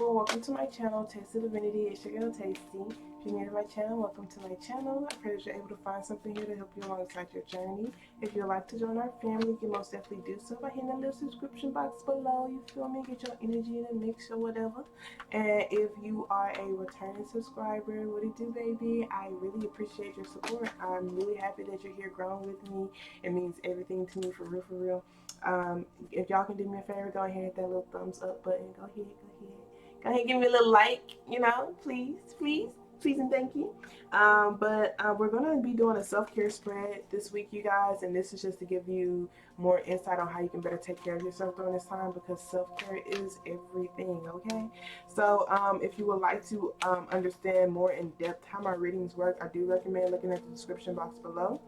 beautiful. Welcome to my channel, TasteOfDivinity. It's your girl, Tastee. If you're new to my channel, welcome to my channel. I pray that you're able to find something here to help you alongside your journey. If you'd like to join our family, you can most definitely do so by hitting the little subscription box below. You feel me? Get your energy in a mix or whatever. And if you are a returning subscriber, what it do, baby? I really appreciate your support. I'm really happy that you're here growing with me. It means everything to me, for real, for real. If y'all can do me a favor, go ahead and hit that little thumbs up button. Go ahead, give me a little like, please, and thank you. We're gonna be doing a self-care spread this week, you guys, and this is just to give you more insight on how you can better take care of yourself during this time, because self-care is everything. Okay, so if you would like to understand more in depth how my readings work, I do recommend looking at the description box below.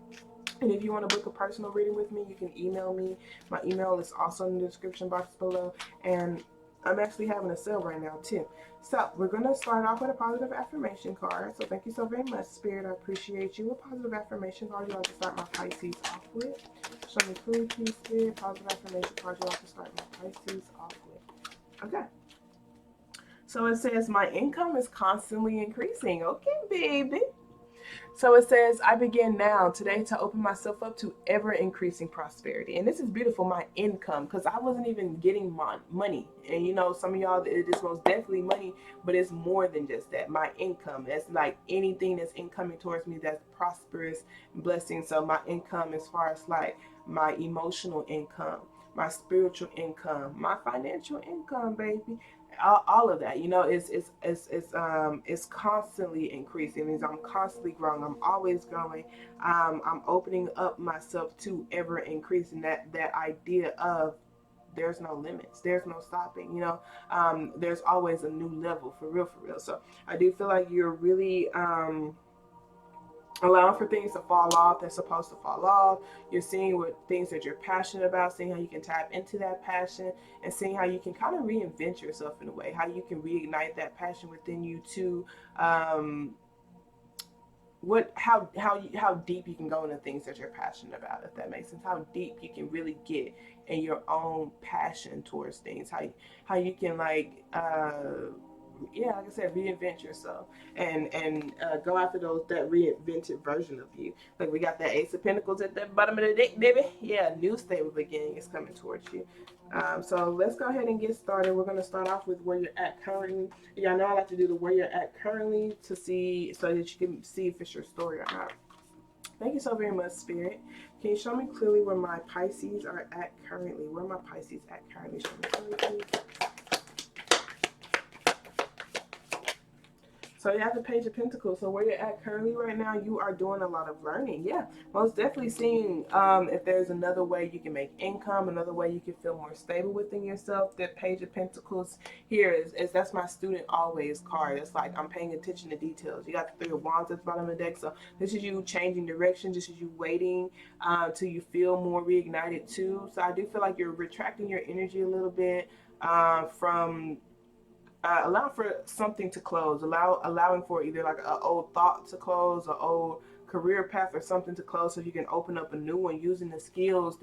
And if you want to book a personal reading with me, you can email me. My email is also in the description box below. And I'm actually having a sale right now too. So we're going to start off with a positive affirmation card. So thank you so very much, Spirit. I appreciate you. A positive affirmation card you like to start my Pisces off with. Show me clearly, please, Spirit. Positive affirmation card you like to start my Pisces off with. Okay. So it says, my income is constantly increasing. Okay, baby. So it says, I begin now today to open myself up to ever-increasing prosperity. And this is beautiful, my income, because I wasn't even getting my money. And some of y'all, it is most definitely money, but it's more than just that. My income, that's like anything that's incoming towards me that's prosperous blessing. So my income as far as like my emotional income, my spiritual income, my financial income, baby. All of that, it's constantly increasing. It means I'm constantly growing. I'm always growing. I'm opening up myself to ever increasing. That idea of there's no limits, there's no stopping. There's always a new level, for real, for real. So I do feel like you're really allowing for things to fall off that's supposed to fall off. You're seeing what things that you're passionate about, seeing how you can tap into that passion, and seeing how you can kind of reinvent yourself in a way, how you can reignite that passion within you to how deep you can go into things that you're passionate about, if that makes sense. How deep you can really get in your own passion towards things. How you can like I said, reinvent yourself and go after that reinvented version of you. Like we got that Ace of Pentacles at the bottom of the deck, baby. Yeah, new stable beginning is coming towards you. So let's go ahead and get started. We're going to start off with where you're at currently. Y'all know I like to do the where you're at currently to see, so that you can see if it's your story or not. Thank you so very much, Spirit. Can you show me clearly where my Pisces are at currently? Where my Pisces at currently? Show me clearly, please. So you have the Page of Pentacles. So where you're at currently right now, you are doing a lot of learning. Yeah, most definitely seeing if there's another way you can make income, another way you can feel more stable within yourself. That Page of Pentacles here is that's my student always card. It's like I'm paying attention to details. You got the Three of Wands at the bottom of the deck. So this is you changing direction. This is you waiting till you feel more reignited too. So I do feel like you're retracting your energy a little bit from allow for something to close, allowing for either like an old thought to close, an old career path or something to close, so you can open up a new one using the skills,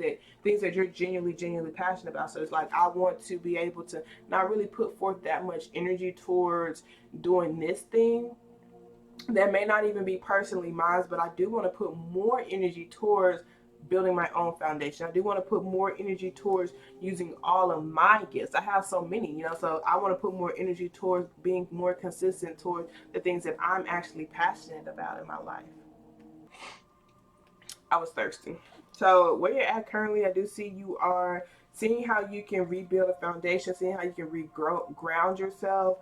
things that you're genuinely passionate about. So it's like, I want to be able to not really put forth that much energy towards doing this thing that may not even be personally mine, but I do want to put more energy towards building my own foundation. I do want to put more energy towards using all of my gifts. I have so many, so I want to put more energy towards being more consistent towards the things that I'm actually passionate about in my life. I was thirsty. So where you're at currently, I do see you are seeing how you can rebuild a foundation, seeing how you can ground yourself,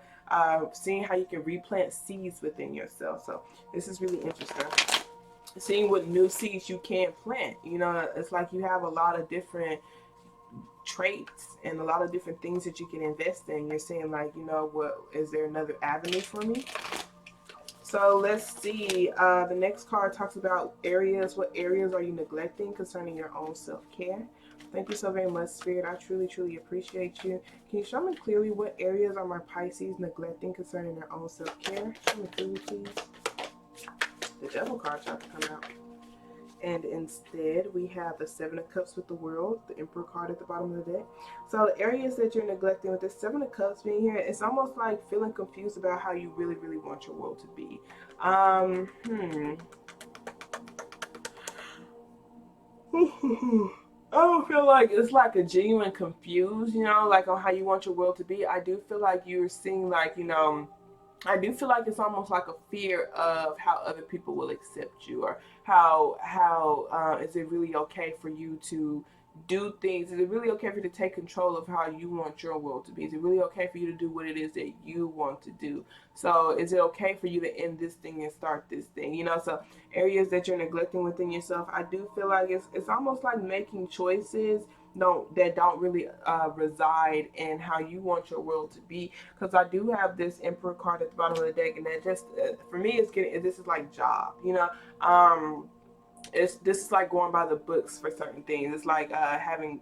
seeing how you can replant seeds within yourself. So this is really interesting. Seeing what new seeds you can plant. It's like you have a lot of different traits and a lot of different things that you can invest in. You're saying like, what is there another avenue for me? So let's see. The next card talks about areas. What areas are you neglecting concerning your own self-care? Thank you so very much, Spirit. I truly appreciate you. Can you show me clearly what areas are my Pisces neglecting concerning their own self-care? Show me clearly, please. The Devil card tried to come out. And instead, we have the Seven of Cups with the World, the Emperor card at the bottom of the deck. So the areas that you're neglecting with the Seven of Cups being here, it's almost like feeling confused about how you really, really want your world to be. I don't feel like it's like a genuine confused, like on how you want your world to be. I do feel like you're seeing like, I do feel like it's almost like a fear of how other people will accept you, or how is it really okay for you to do things? Is it really okay for you to take control of how you want your world to be? Is it really okay for you to do what it is that you want to do? So is it okay for you to end this thing and start this thing? So areas that you're neglecting within yourself, I do feel like it's almost like making choices that don't really reside in how you want your world to be. Because I do have this Emperor card at the bottom of the deck, and that just for me, this is like job. This is like going by the books for certain things. It's like having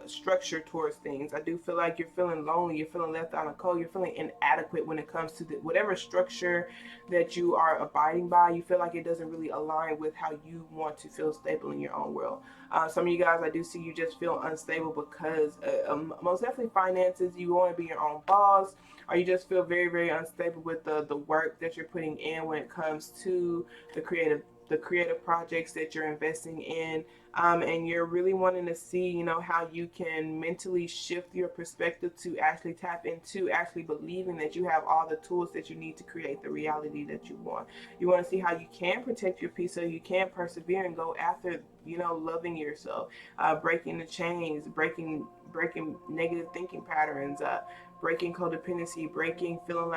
structure towards things. I do feel like you're feeling lonely, you're feeling left out in the cold, you're feeling inadequate when it comes to whatever structure that you are abiding by. You feel like it doesn't really align with how you want to feel stable in your own world. Some of you guys, I do see you just feel unstable because most definitely finances. You want to be your own boss, or you just feel very, very unstable with the work that you're putting in when it comes to the creative projects that you're investing in, and you're really wanting to see, how you can mentally shift your perspective to actually tap into actually believing that you have all the tools that you need to create the reality that you want. You want to see how you can protect your peace so you can persevere and go after, loving yourself, breaking the chains, breaking negative thinking patterns, breaking codependency, breaking feeling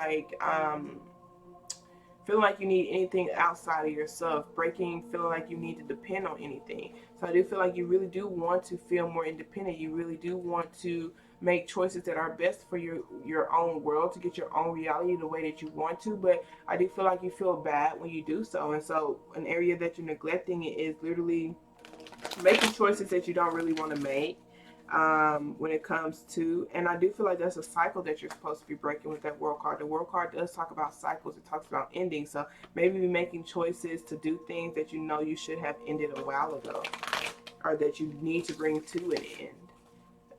like you need anything outside of yourself, feeling like you need to depend on anything. So I do feel like you really do want to feel more independent. You really do want to make choices that are best for your own world, to get your own reality the way that you want to. But I do feel like you feel bad when you do so. And so an area that you're neglecting is literally making choices that you don't really want to make, when it comes to, and I do feel like that's a cycle that you're supposed to be breaking with that World card. The World card does talk about cycles. It talks about ending. So maybe you're making choices to do things that you should have ended a while ago, or that you need to bring to an end.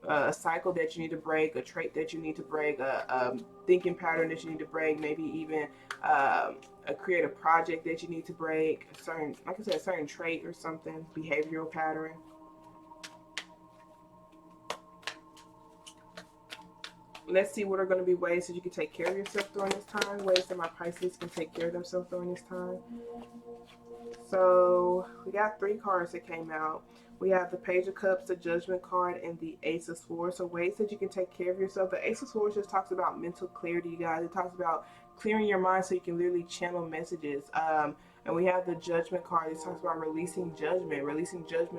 A cycle that you need to break, a trait that you need to break, a thinking pattern that you need to break, maybe even a creative project that you need to break, a certain, like I said, a certain trait or something, behavioral pattern. Let's see what are going to be ways that you can take care of yourself during this time, ways that my Pisces can take care of themselves during this time. So we got 3 cards that came out. We have the Page of Cups, the Judgment card, and the Ace of Swords. So ways that you can take care of yourself. The Ace of Swords just talks about mental clarity, you guys. It talks about clearing your mind so you can literally channel messages. And we have the Judgment card. It talks about releasing judgment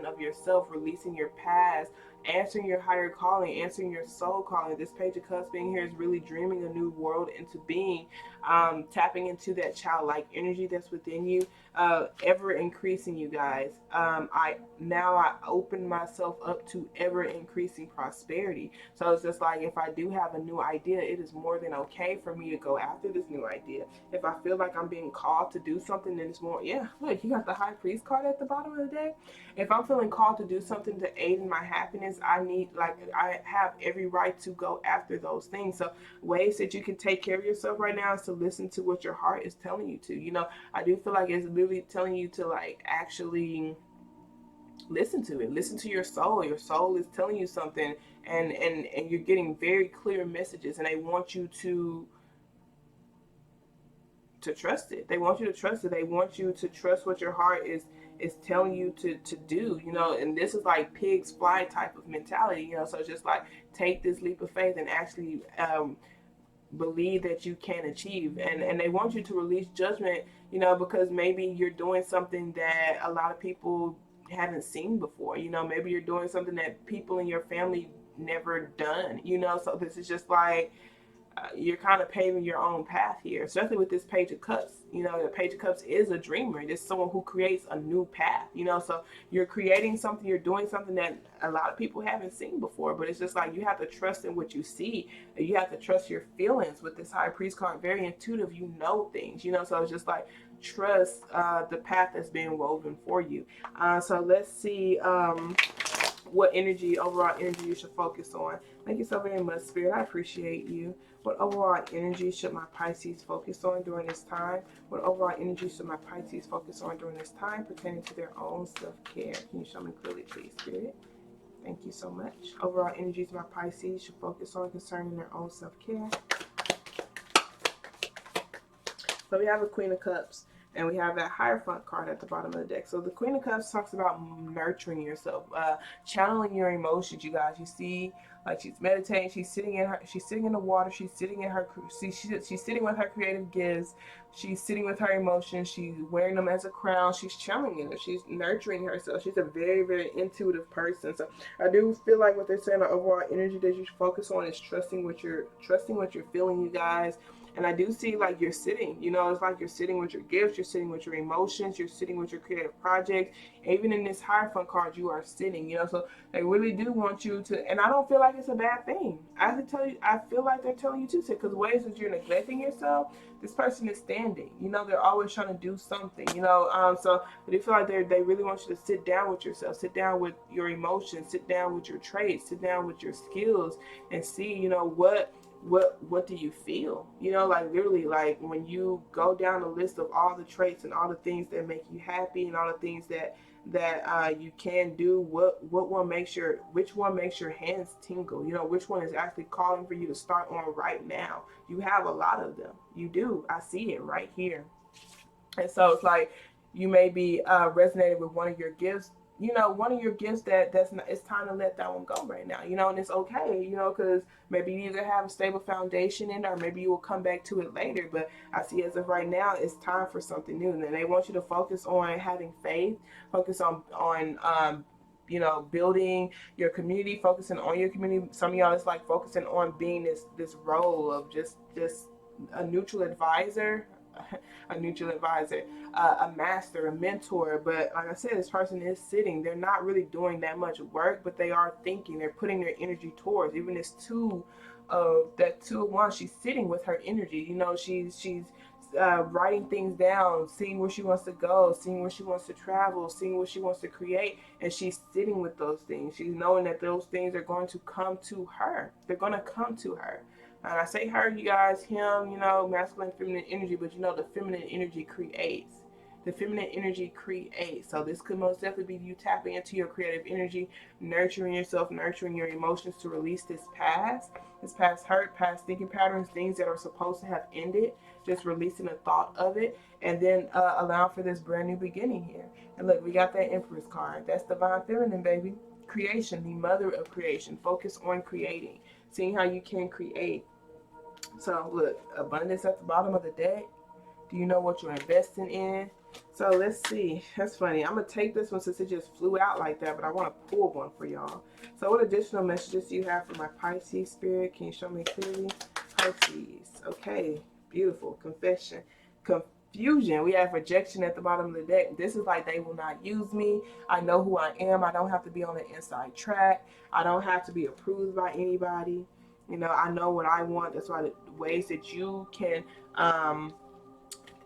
of yourself, releasing your past, answering your higher calling, answering your soul calling. This Page of Cups being here is really dreaming a new world into being, tapping into that childlike energy that's within you, ever increasing, you guys. I open myself up to ever increasing prosperity. So it's just like, if I do have a new idea, it is more than okay for me to go after this new idea. If I feel like I'm being called to do something, then it's more, yeah, look, you got the High Priest card at the bottom of the deck. If I'm feeling called to do something to aid in my happiness, I have every right to go after those things. So ways that you can take care of yourself right now is to listen to what your heart is telling you to. I do feel like it's literally telling you to actually listen to it. Listen to your soul. Your soul is telling you something, and you're getting very clear messages, and they want you to trust it. They want you to trust it. They want you to trust what your heart is telling you to do, and this is like pigs fly type of mentality, so it's just like, take this leap of faith and actually believe that you can achieve. And they want you to release judgment, because maybe you're doing something that a lot of people haven't seen before. Maybe you're doing something that people in your family never done, so this is just like, you're kind of paving your own path here, especially with this Page of Cups. The Page of Cups is a dreamer. It's someone who creates a new path, so you're creating something, you're doing something that a lot of people haven't seen before. But it's just like, you have to trust in what you see, and you have to trust your feelings. With this High Priest card, very intuitive, things, so it's just like, trust the path that's being woven for you. So let's see what energy, overall energy, you should focus on. Thank you so very much, Spirit. I appreciate you. What overall energy should my Pisces focus on during this time? What overall energy should my Pisces focus on during this time pertaining to their own self-care? Can you show me clearly, please, Spirit? Thank you so much. Overall energies my Pisces should focus on concerning their own self-care. So we have a Queen of Cups, and we have that Hierophant card at the bottom of the deck. So the Queen of Cups talks about nurturing yourself, channeling your emotions. You guys, you see, like she's meditating, she's sitting in the water, she's sitting sitting with her creative gifts, she's sitting with her emotions, she's wearing them as a crown, she's channeling it, she's nurturing herself. She's a very, very intuitive person. So I do feel like what they're saying, the overall energy that you should focus on is trusting what you're feeling, you guys. And I do see like you're sitting, it's like you're sitting with your gifts, you're sitting with your emotions, you're sitting with your creative projects. Even in this Hierophant card, you are sitting, so they really do want you to, and I don't feel like it's a bad thing. I feel like they're telling you to sit, because ways that you're neglecting yourself, this person is standing, they're always trying to do something, so I do feel like they really want you to sit down with yourself, sit down with your emotions, sit down with your traits, sit down with your skills, and see, what do you feel? Like literally, like when you go down the list of all the traits and all the things that make you happy and all the things that you can do, which one makes your hands tingle? Which one is actually calling for you to start on right now? You have a lot of them. You do. I see it right here. And so it's like you may be resonating with one of your gifts. One of your gifts it's time to let that one go right now, and it's okay, because maybe you either have a stable foundation in it, or maybe you will come back to it later. But I see as of right now, it's time for something new. And then they want you to focus on having faith, focus on building your community, focusing on your community. Some of y'all, it's like focusing on being this role of just a neutral advisor, a master, a mentor. But like I said, this person is sitting. They're not really doing that much work, but they are thinking. They're putting their energy towards. Even this two of one, she's sitting with her energy. She's writing things down, seeing where she wants to go, seeing where she wants to travel, seeing what she wants to create, and she's sitting with those things. She's knowing that those things are going to come to her. They're going to come to her. And I say her, you guys, him, masculine, feminine energy, but the feminine energy creates. The feminine energy creates. So this could most definitely be you tapping into your creative energy, nurturing yourself, nurturing your emotions to release this past hurt, past thinking patterns, things that are supposed to have ended, just releasing the thought of it, and then allowing for this brand new beginning here. And look, we got that Empress card. That's divine feminine, baby. Creation, the mother of creation. Focus on creating, seeing how you can create. So look, abundance at the bottom of the deck. Do you know what you're investing in? So let's see. That's funny. I'm going to take this one since it just flew out like that, but I want to pull one for y'all. So what additional messages do you have for my Pisces spirit? Can you show me clearly? Pisces. Okay. Beautiful. Confession. Confusion. We have rejection at the bottom of the deck. This is like, they will not use me. I know who I am. I don't have to be on the inside track. I don't have to be approved by anybody. I know what I want. That's why the ways that you can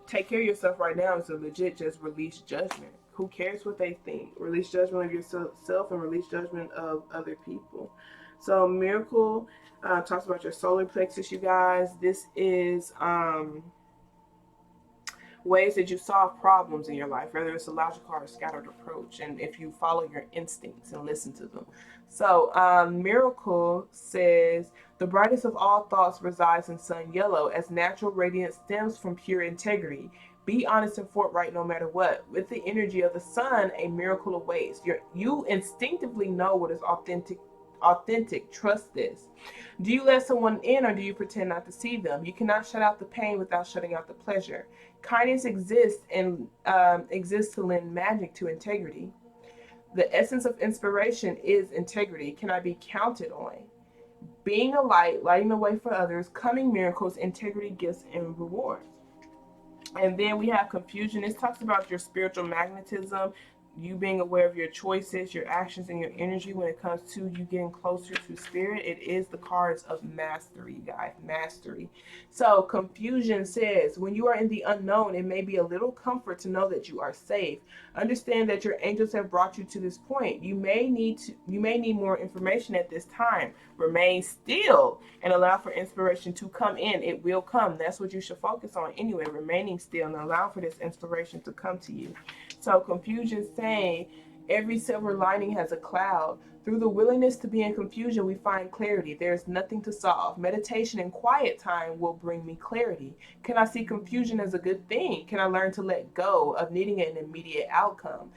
take care of yourself right now is to legit just release judgment. Who cares what they think? Release judgment of yourself and release judgment of other people. So Miracle talks about your solar plexus, you guys. This is ways that you solve problems in your life, whether it's a logical or a scattered approach, and if you follow your instincts and listen to them. So Miracle says, the brightest of all thoughts resides in sun yellow, as natural radiance stems from pure integrity. Be honest and forthright no matter what. With the energy of the sun, a miracle awaits. You instinctively know what is authentic. Trust this. Do you let someone in, or do you pretend not to see them? You cannot shut out the pain without shutting out the pleasure. Kindness exists to lend magic to integrity. The essence of inspiration is integrity. Can I be counted on? Being a light, lighting the way for others, coming miracles, integrity, gifts, and rewards. And then we have confusion. This talks about your spiritual magnetism. you being aware of your choices, your actions, and your energy when it comes to you getting closer to spirit. It is the cards of mastery, guys. Mastery. So confusion says, when you are in the unknown, it may be a little comfort to know that you are safe. Understand that your angels have brought you to this point. You may need more information at this time. Remain still and allow for inspiration to come in. It will come. That's what you should focus on anyway, remaining still and allow for this inspiration to come to you. So confusion saying, every silver lining has a cloud. Through the willingness to be in confusion, we find clarity. There is nothing to solve. Meditation and quiet time will bring me clarity. Can I see confusion as a good thing? Can I learn to let go of needing an immediate outcome?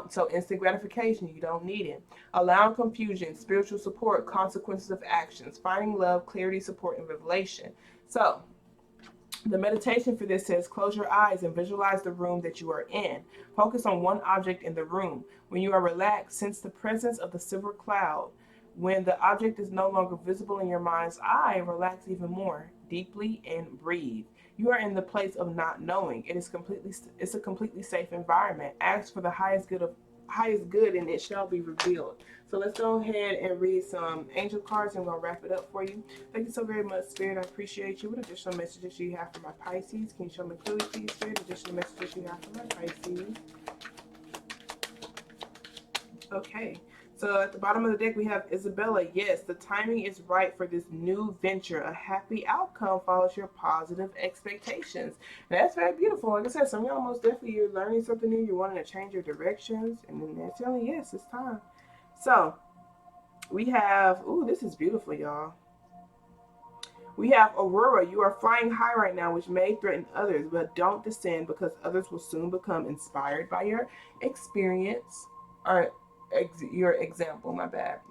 So instant gratification, you don't need it. Allowing confusion, spiritual support, consequences of actions, finding love, clarity, support, and revelation. So the meditation for this says, close your eyes and visualize the room that you are in. Focus on one object in the room. When you are relaxed, sense the presence of the silver cloud. When the object is no longer visible in your mind's eye, relax even more deeply and breathe. You are in the place of not knowing. It's a completely safe environment. Ask for the highest good and it shall be revealed. So let's go ahead and read some angel cards and we'll wrap it up for you. Thank you so very much, Spirit. I appreciate you. What additional messages you have for my Pisces? Can you show me clearly, please, Spirit? Additional messages you have for my Pisces. Okay. So at the bottom of the deck, we have Isabella. Yes, the timing is right for this new venture. A happy outcome follows your positive expectations. And that's very beautiful. Like I said, some of y'all most definitely, you're learning something new. You're wanting to change your directions. And then they're telling you, yes, it's time. So we have, ooh, this is beautiful, y'all. We have Aurora. You are flying high right now, which may threaten others, but don't descend because others will soon become inspired by your experience or your example.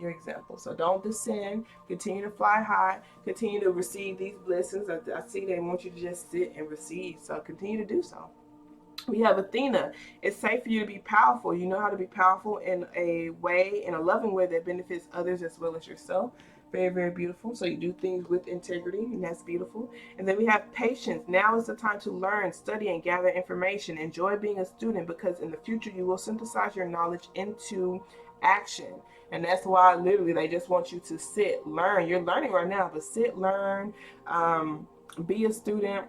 Your example. So don't descend. Continue to fly high. Continue to receive these blessings. I see they want you to just sit and receive. So continue to do so. We have Athena. It's safe for you to be powerful. You know how to be powerful in a way, in a loving way that benefits others as well as yourself. Very, very beautiful. So you do things with integrity, and that's beautiful. And then we have patience. Now is the time to learn, study, and gather information. Enjoy being a student because in the future you will synthesize your knowledge into action. And that's why literally they just want you to sit, learn. You're learning right now, but sit, learn, be a student,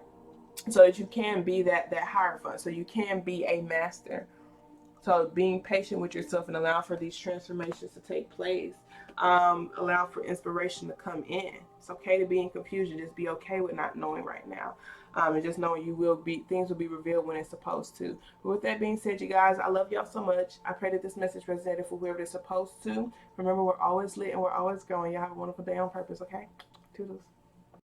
so that you can be that hierophant, so you can be a master. So being patient with yourself and allow for these transformations to take place. Allow for inspiration to come in. It's okay to be in confusion. Just be okay with not knowing right now. And just knowing things will be revealed when it's supposed to. But with that being said, you guys, I love y'all so much. I pray that this message resonated for whoever it's supposed to. Remember, we're always lit and we're always growing. Y'all have a wonderful day on purpose, okay? Toodles.